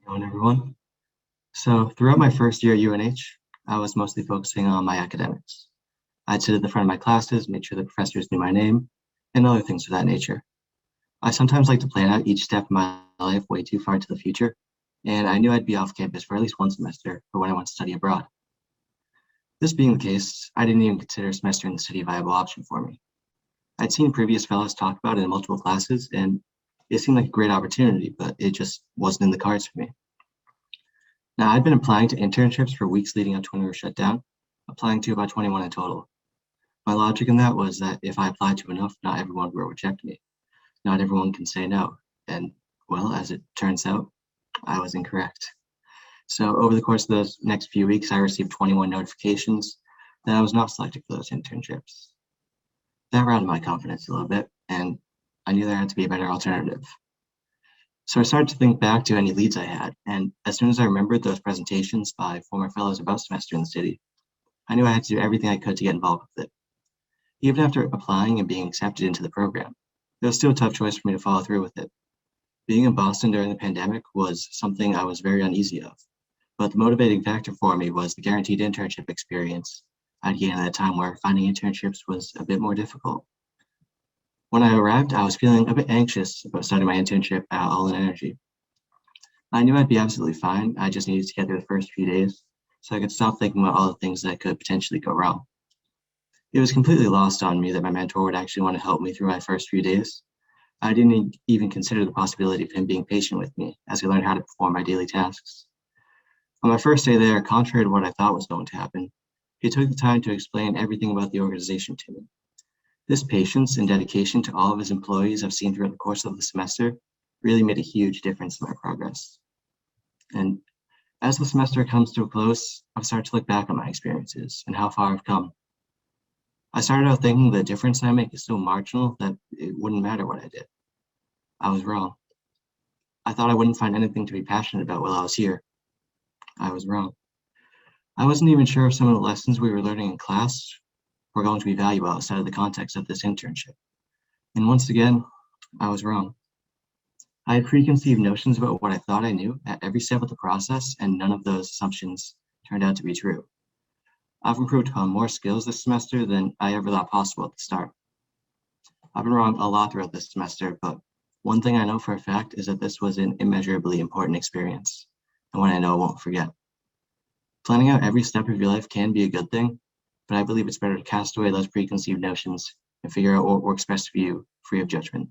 Going, everyone. So throughout my first year at UNH, I was mostly focusing on my academics. I'd sit at the front of my classes, make sure the professors knew my name, and other things of that nature. I sometimes like to plan out each step of my life way too far into the future, and I knew I'd be off campus for at least one semester for when I went to study abroad. This being the case, I didn't even consider a semester in the city a viable option for me. I'd seen previous fellows talk about it in multiple classes, and it seemed like a great opportunity, but it just wasn't in the cards for me. Now, I'd been applying to internships for weeks leading up to when we were shut down, applying to about 21 in total. My logic in that was that if I applied to enough, not everyone will reject me. Not everyone can say no. And well, as it turns out, I was incorrect. So over the course of those next few weeks, I received 21 notifications that I was not selected for those internships. That rattled my confidence a little bit, and I knew there had to be a better alternative. So I started to think back to any leads I had, and as soon as I remembered those presentations by former fellows about semester in the city, I knew I had to do everything I could to get involved with it. Even after applying and being accepted into the program, it was still a tough choice for me to follow through with it. Being in Boston during the pandemic was something I was very uneasy of, but the motivating factor for me was the guaranteed internship experience I'd gained at a time where finding internships was a bit more difficult. When I arrived, I was feeling a bit anxious about starting my internship at All in Energy. I knew I'd be absolutely fine. I just needed to get through the first few days so I could stop thinking about all the things that could potentially go wrong. It was completely lost on me that my mentor would actually want to help me through my first few days. I didn't even consider the possibility of him being patient with me as I learned how to perform my daily tasks. On my first day there, contrary to what I thought was going to happen, he took the time to explain everything about the organization to me. This patience and dedication to all of his employees I've seen throughout the course of the semester really made a huge difference in my progress. And as the semester comes to a close, I've started to look back on my experiences and how far I've come. I started out thinking the difference I make is so marginal that it wouldn't matter what I did. I was wrong. I thought I wouldn't find anything to be passionate about while I was here. I was wrong. I wasn't even sure if some of the lessons we were learning in class were going to be valuable outside of the context of this internship. And once again, I was wrong. I had preconceived notions about what I thought I knew at every step of the process, and none of those assumptions turned out to be true. I've improved upon more skills this semester than I ever thought possible at the start. I've been wrong a lot throughout this semester, but one thing I know for a fact is that this was an immeasurably important experience, and one I know I won't forget. Planning out every step of your life can be a good thing, but I believe it's better to cast away those preconceived notions and figure out what works best for you, free of judgment.